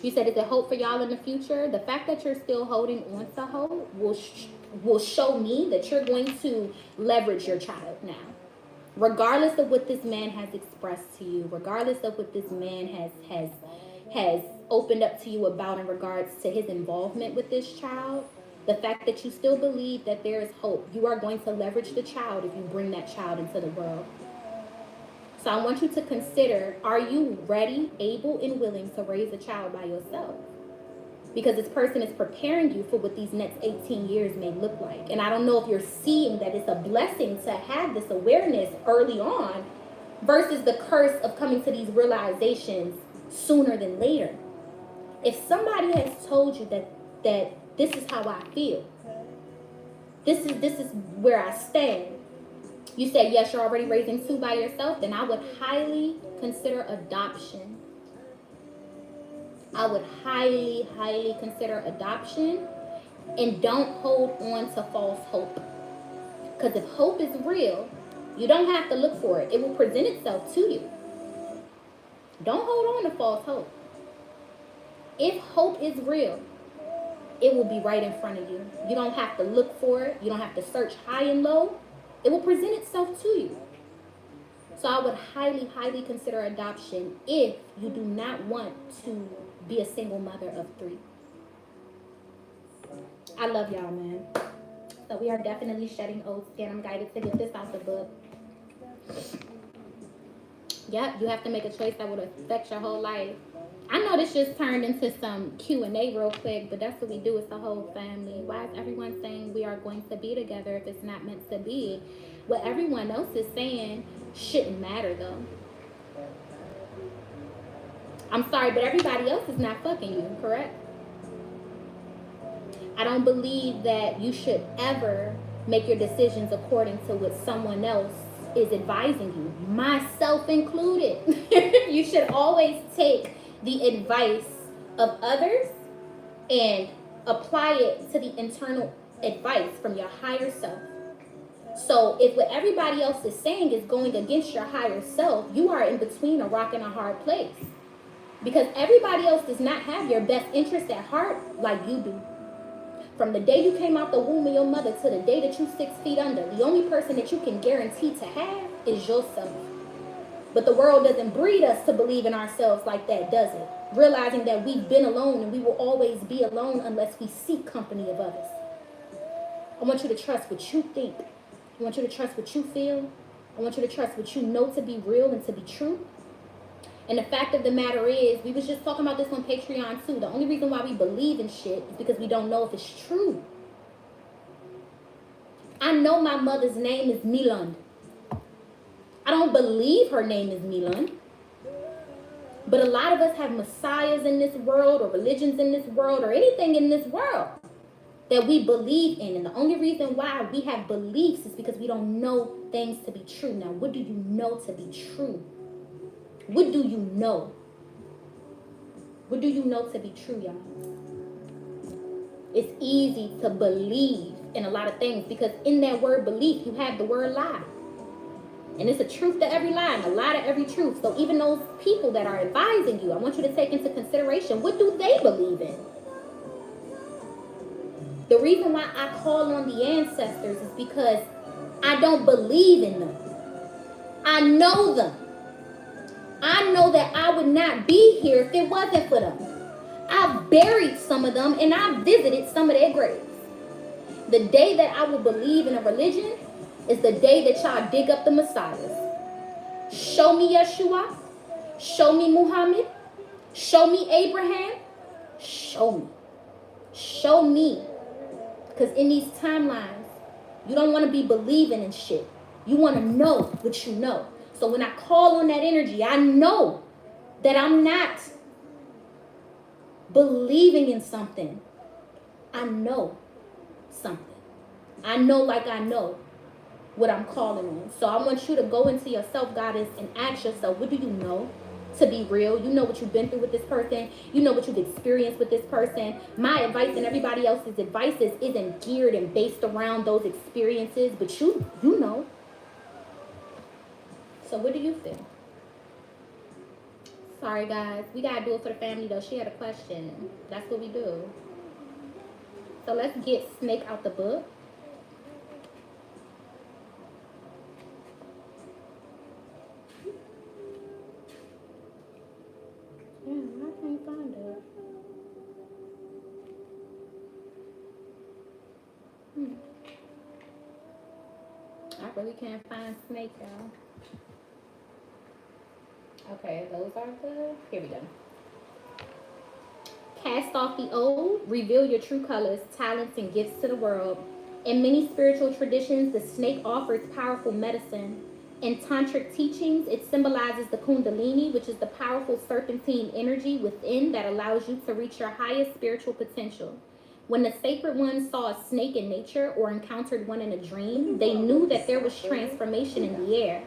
You said, is there hope for y'all in the future? The fact that you're still holding on to hope will show me that you're going to leverage your child now. Regardless of what this man has expressed to you, regardless of what this man has opened up to you about in regards to his involvement with this child, the fact that you still believe that there is hope, you are going to leverage the child if you bring that child into the world. So I want you to consider, are you ready, able, and willing to raise a child by yourself? Because this person is preparing you for what these next 18 years may look like. And I don't know if you're seeing that it's a blessing to have this awareness early on versus the curse of coming to these realizations sooner than later. If somebody has told you that this is how I feel, this is where I stand, you said, yes, you're already raising 2 by yourself, then I would highly consider adoption. I would highly, highly consider adoption, and don't hold on to false hope. Because if hope is real, you don't have to look for it. It will present itself to you. Don't hold on to false hope. If hope is real, it will be right in front of you. You don't have to look for it. You don't have to search high and low. It will present itself to you. So I would highly, highly consider adoption if you do not want to be a single mother of 3. I love y'all, man. So we are definitely shedding old skin. I'm guided to get this out the book. Yep, you have to make a choice that would affect your whole life. I know this just turned into some Q&A real quick, but that's what we do. It's the whole family. Why is everyone saying we are going to be together if it's not meant to be? What everyone else is saying shouldn't matter, though. I'm sorry, but everybody else is not fucking you, correct? I don't believe that you should ever make your decisions according to what someone else is advising you, myself included. You should always take the advice of others and apply it to the internal advice from your higher self. So if what everybody else is saying is going against your higher self, you are in between a rock and a hard place. Because everybody else does not have your best interest at heart like you do. From the day you came out the womb of your mother to the day that you're 6 feet under, the only person that you can guarantee to have is yourself. But the world doesn't breed us to believe in ourselves like that, does it? Realizing that we've been alone and we will always be alone unless we seek company of others. I want you to trust what you think. I want you to trust what you feel. I want you to trust what you know to be real and to be true. And the fact of the matter is, we was just talking about this on Patreon too. The only reason why we believe in shit is because we don't know if it's true. I know my mother's name is Milan. I don't believe her name is Milan. But a lot of us have messiahs in this world, or religions in this world, or anything in this world that we believe in. And the only reason why we have beliefs is because we don't know things to be true. Now, what do you know to be true? What do you know? What do you know to be true, y'all? It's easy to believe in a lot of things because in that word belief, you have the word lie. And it's a truth to every lie, a lie to every truth. So even those people that are advising you, I want you to take into consideration, what do they believe in? The reason why I call on the ancestors is because I don't believe in them. I know them. I know that I would not be here if it wasn't for them. I've buried some of them and I've visited some of their graves. The day that I will believe in a religion is the day that y'all dig up the messiahs. Show me Yeshua. Show me Muhammad. Show me Abraham. Show me. Show me. Because in these timelines, you don't want to be believing in shit. You want to know what you know. So when I call on that energy, I know that I'm not believing in something. I know something. I know like I know what I'm calling on. So I want you to go into yourself, goddess, and ask yourself, what do you know to be real? You know what you've been through with this person. You know what you've experienced with this person. My advice and everybody else's advices isn't geared and based around those experiences, but you know. So what do you feel? Sorry, guys. We got to do it for the family, though. She had a question. That's what we do. So let's get Snake out the book. Yeah, I can't find it. I really can't find Snake, y'all. Okay, those are the... Here we go. Cast off the old, reveal your true colors, talents, and gifts to the world. In many spiritual traditions, the snake offers powerful medicine. In tantric teachings, it symbolizes the kundalini, which is the powerful serpentine energy within that allows you to reach your highest spiritual potential. When the sacred ones saw a snake in nature or encountered one in a dream, they knew that there was transformation in the air.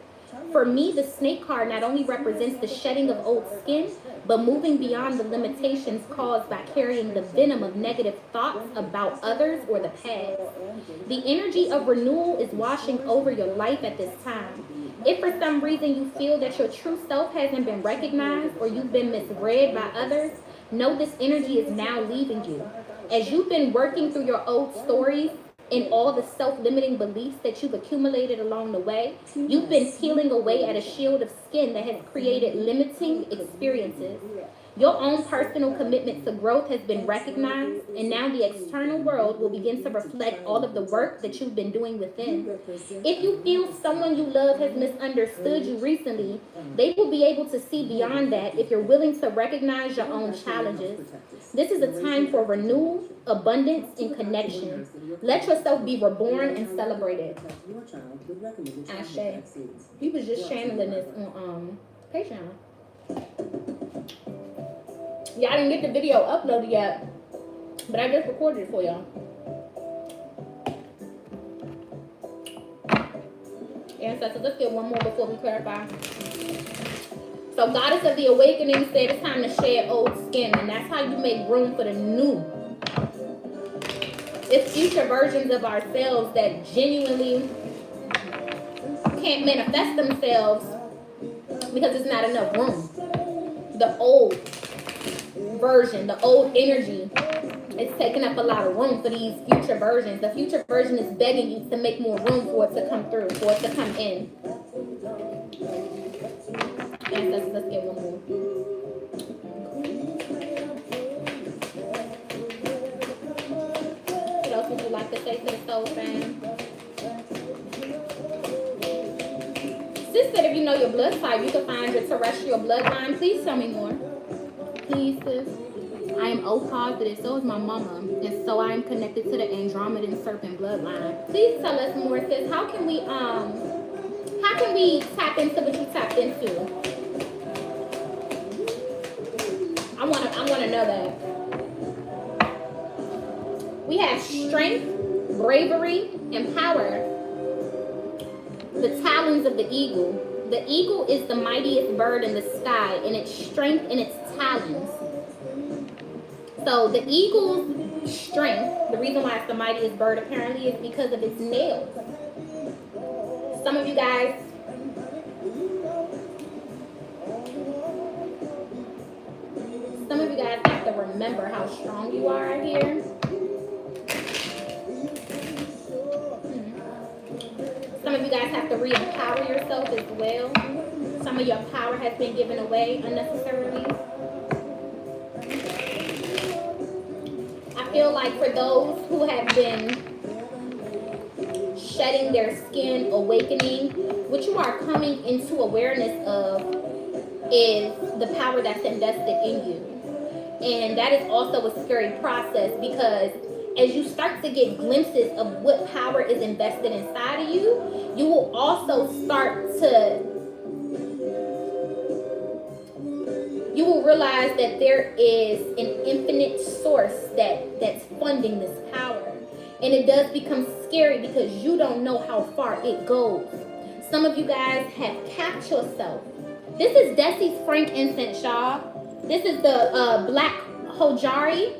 For me, the snake card not only represents the shedding of old skin, but moving beyond the limitations caused by carrying the venom of negative thoughts about others or the past. The energy of renewal is washing over your life at this time. If for some reason you feel that your true self hasn't been recognized or you've been misread by others, know this energy is now leaving you. As you've been working through your old stories, in all the self-limiting beliefs that you've accumulated along the way, you've been peeling away at a shield of skin that has created limiting experiences. Your own personal commitment to growth has been recognized, and now the external world will begin to reflect all of the work that you've been doing within. If you feel someone you love has misunderstood you recently, they will be able to see beyond that if you're willing to recognize your own challenges. This is a time for renewal, abundance, and connection. Let yourself be reborn and celebrated. Ashe. He was just channeling this on Patreon. Yeah, I didn't get the video uploaded yet, but I just recorded it for y'all. Ancestors, let's get one more before we clarify. So Goddess of the Awakening said it's time to shed old skin, and that's how you make room for the new. It's future versions of ourselves that genuinely can't manifest themselves because there's not enough room. The old version, the old energy is taking up a lot of room for these future versions. The future version is begging you to make more room for it to come through, for it to come in. Yes, let's get one more. What else would you like to say to the soul fam? Sis said if you know your blood type, you can find your terrestrial bloodline. Please tell me more. Please, sis. I am O positive, so is my mama, and so I am connected to the Andromedan serpent bloodline. Please tell us more, sis. How can we tap into what you tapped into? I wanna know that. We have strength, bravery, and power. The talons of the eagle. The eagle is the mightiest bird in the sky, and its strength in its talons. So the eagle's strength, the reason why it's the mightiest bird apparently is because of its nails. Some of you guys how strong you are right here. Some of you guys have to re-empower yourself as well. Some of your power has been given away unnecessarily. I feel like for those who have been shedding their skin, awakening, what you are coming into awareness of is the power that's invested in you. And that is also a scary process, because as you start to get glimpses of what power is invested inside of you, you will also start to, you will realize that there is an infinite source that's funding this power. And it does become scary because you don't know how far it goes. Some of you guys have capped yourself. This is Desi's frankincense, y'all. This is the black hojari.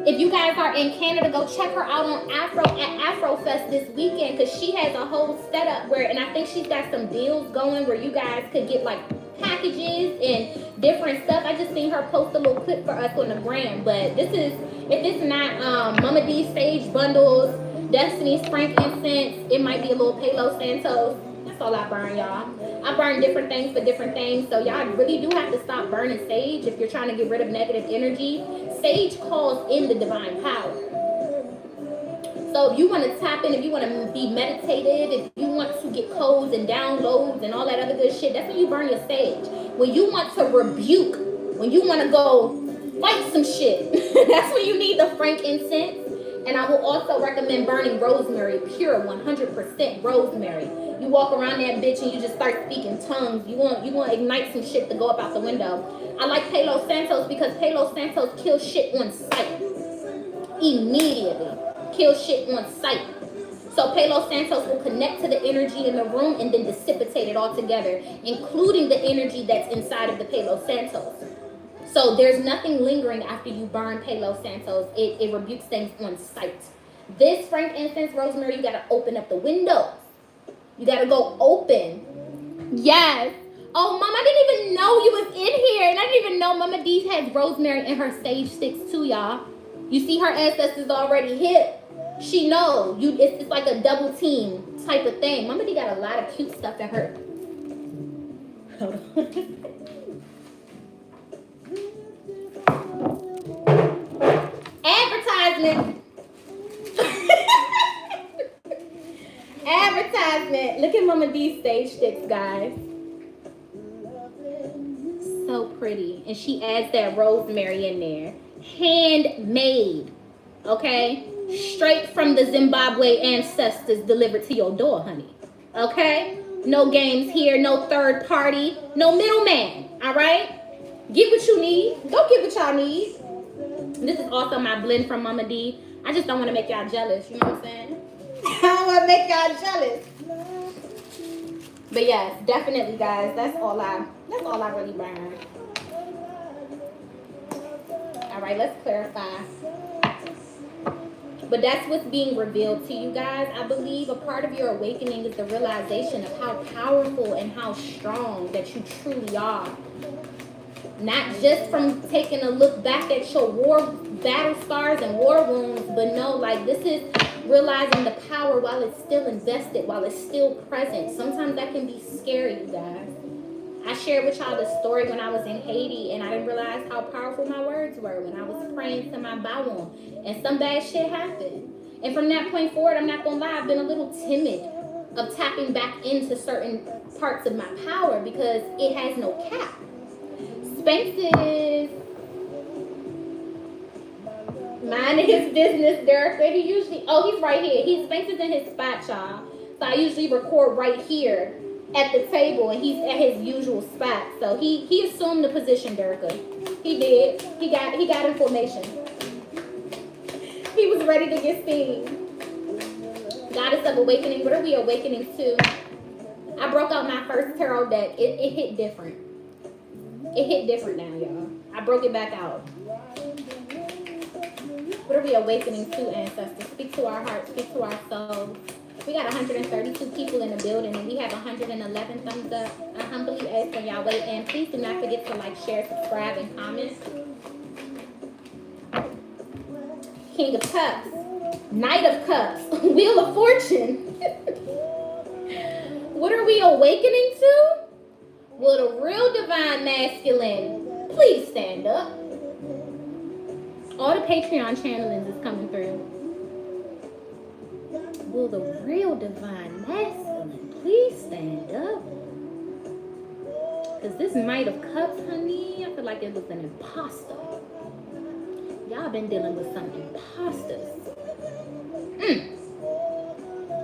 If you guys are in Canada, go check her out on Afrofest this weekend, because she has a whole setup where, and I think she's got some deals going where you guys could get like packages and different stuff. I just seen her post a little clip for us on the gram. But this is, if it's not Mama D's Sage Bundles, Destiny's frankincense, it might be a little Palo Santos. That's all I burn, y'all. I burn different things for different things. So y'all really do have to stop burning sage if you're trying to get rid of negative energy. Sage calls in the divine power. So if you want to tap in, if you want to be meditative, if you want to get codes and downloads and all that other good shit, that's when you burn your sage. When you want to rebuke, when you want to go fight some shit, that's when you need the frankincense. And I will also recommend burning rosemary, pure 100% rosemary. You walk around that bitch and you just start speaking tongues. You want to ignite some shit to go up out the window. I like Palo Santos because Palo Santos kills shit on sight. Immediately. Kill shit on sight. So Palo Santos will connect to the energy in the room and then dissipate it all together, including the energy that's inside of the Palo Santos. So there's nothing lingering after you burn Palo Santos. It rebukes things on sight. This frankincense, rosemary, you got to open up the windows. You got to go open. Yes. Oh, Mom, I didn't even know you was in here. And I didn't even know Mama D has rosemary in her sage sticks too, y'all. You see her ancestors already hit. She knows. It's like a double team type of thing. Mama D got a lot of cute stuff in her. Hold on. Advertisement. Advertisement. Look at Mama D's sage sticks, guys. So pretty. And she adds that rosemary in there. Handmade. Okay? Straight from the Zimbabwe ancestors delivered to your door, honey. Okay? No games here. No third party. No middleman. All right? Get what you need. Go get what y'all need. This is also my blend from Mama D. I just don't want to make y'all jealous. You know what I'm saying? I don't want to make y'all jealous. But yes, definitely, guys. That's all I really burn. All right, let's clarify. But that's what's being revealed to you guys. I believe a part of your awakening is the realization of how powerful and how strong that you truly are. Not just from taking a look back at your war battle scars and war wounds, but no, like this is realizing the power while it's still invested, while it's still present. Sometimes that can be scary, you guys. I shared with y'all the story when I was in Haiti, and I didn't realize how powerful my words were when I was praying to my Bawon, and some bad shit happened. And from that point forward, I'm not gonna lie, I've been a little timid of tapping back into certain parts of my power because it has no cap. Spanx is minding his business, Derek. He usually, he's right here. Spanx is in his spot, y'all. So I usually record right here at the table, and he's at his usual spot. So he assumed the position, Derica. He did. He got information. He was ready to get seen. Goddess of Awakening. What are we awakening to? I broke out my first tarot deck. It hit different. It hit different now, y'all. I broke it back out. What are we awakening to, ancestors? Speak to our hearts. Speak to our souls. We got 132 people in the building, and we have 111 thumbs up. I humbly ask for y'all wait, and please do not forget to like, share, subscribe, and comment. King of Cups, Knight of Cups, Wheel of Fortune. What are we awakening to? Will the real divine masculine please stand up? All the Patreon channelings is coming through. Will the real divine masculine please stand up? Because this Knight of Cups, honey, I feel like it was an imposter. Y'all been dealing with some imposters.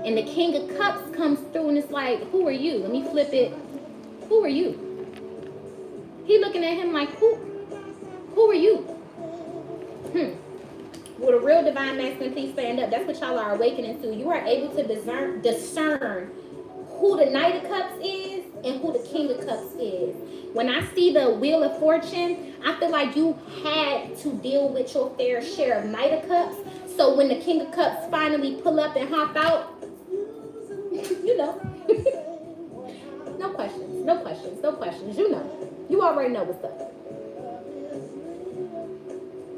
And the King of Cups comes through and it's like, who are you? Let me flip it. Who are you? He looking at him like, who are you? Will the real divine masculine please stand up? That's what y'all are awakening to. You are able to discern who the Knight of Cups is and who the King of Cups is. When I see the Wheel of Fortune, I feel like you had to deal with your fair share of Knight of Cups. So when the King of Cups finally pull up and hop out, you know. No questions, no questions, no questions. You know. You already know what's up.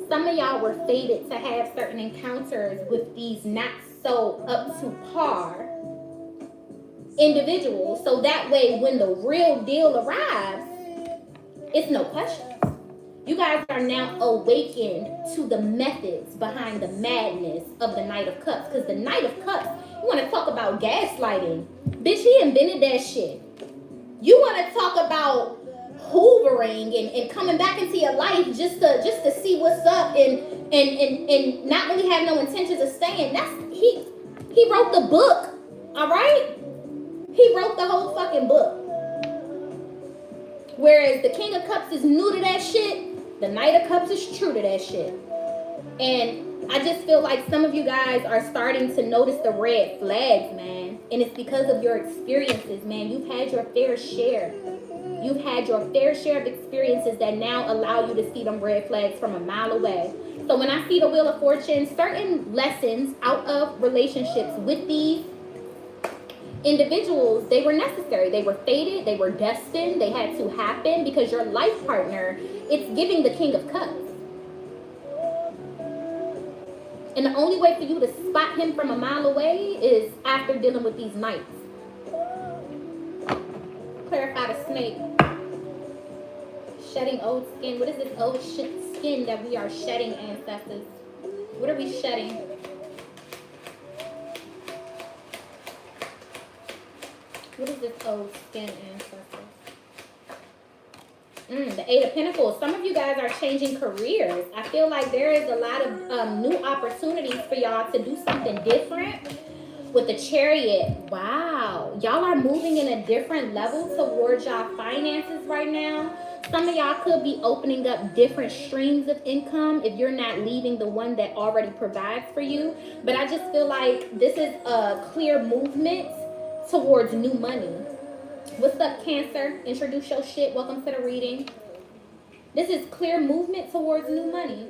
Some of y'all were fated to have certain encounters with these not so up to par individuals. So that way, when the real deal arrives, it's no questions. You guys are now awakened to the methods behind the madness of the Knight of Cups. Because the Knight of Cups, you want to talk about gaslighting. Bitch, he invented that shit. You want to talk about hoovering and coming back into your life just to see what's up and not really have no intentions of staying. That's he wrote the book, all right? He wrote the whole fucking book. Whereas the King of Cups is new to that shit, the Knight of Cups is true to that shit. And I just feel like some of you guys are starting to notice the red flags, man. And it's because of your experiences, man. You've had your fair share. You've had your fair share of experiences that now allow you to see them red flags from a mile away. So when I see the Wheel of Fortune, certain lessons out of relationships with these individuals, they were necessary. They were fated. They were destined. They had to happen because your life partner, it's giving the King of Cups. And the only way for you to spot him from a mile away is after dealing with these knights. Clarify the snake. Shedding old skin. What is this old skin that we are shedding, ancestors? What are we shedding? What is this old skin, ancestors? The Eight of Pentacles. Some of you guys are changing careers. I feel like there is a lot of new opportunities for y'all to do something different. With the Chariot, wow. Y'all are moving in a different level towards y'all finances right now. Some of y'all could be opening up different streams of income if you're not leaving the one that already provides for you. But I just feel like this is a clear movement towards new money. What's up, Cancer? Introduce your shit. Welcome to the reading. This is clear movement towards new money.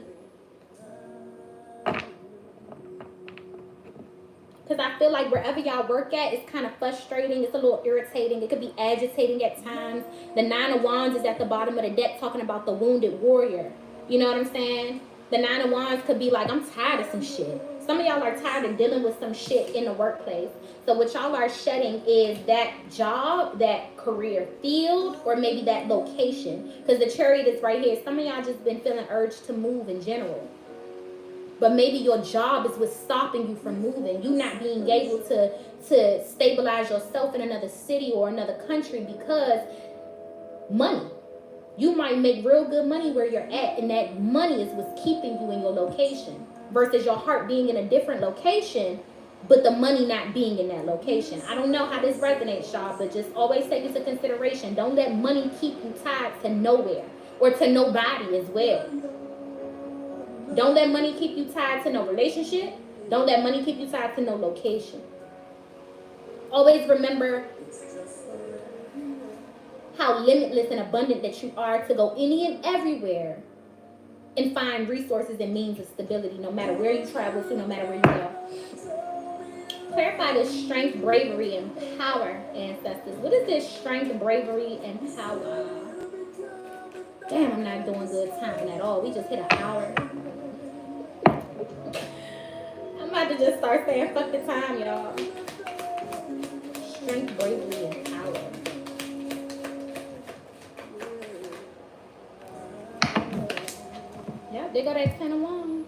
Because I feel like wherever y'all work at, it's kind of frustrating. It's a little irritating. It could be agitating at times. The Nine of Wands is at the bottom of the deck talking about the wounded warrior. You know what I'm saying? The Nine of Wands could be like, I'm tired of some shit. Some of y'all are tired of dealing with some shit in the workplace. So what y'all are shedding is that job, that career field, or maybe that location. Because the Chariot is right here. Some of y'all just been feeling urged to move in general. But maybe your job is what's stopping you from moving. You not being able to stabilize yourself in another city or another country because money. You might make real good money where you're at, and that money is what's keeping you in your location versus your heart being in a different location, but the money not being in that location. I don't know how this resonates, y'all, but just always take into consideration. Don't let money keep you tied to nowhere or to nobody as well. Don't let money keep you tied to no relationship. Don't let money keep you tied to no location. Always remember how limitless and abundant that you are to go any and everywhere and find resources and means of stability, no matter where you travel to, no matter where you go. Clarify this strength, bravery, and power, ancestors. What is this strength, bravery, and power? Damn, I'm not doing good timing at all. We just hit an hour. to just start saying fuck the time, y'all. Strength, bravery, and power. Yep, they got that 10 of Wands.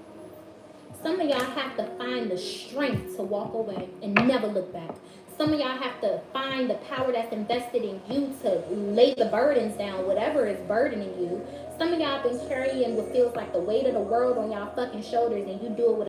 Some of y'all have to find the strength to walk away and never look back. Some of y'all have to find the power that's invested in you to lay the burdens down, whatever is burdening you. Some of y'all been carrying what feels like the weight of the world on y'all fucking shoulders, and you do it with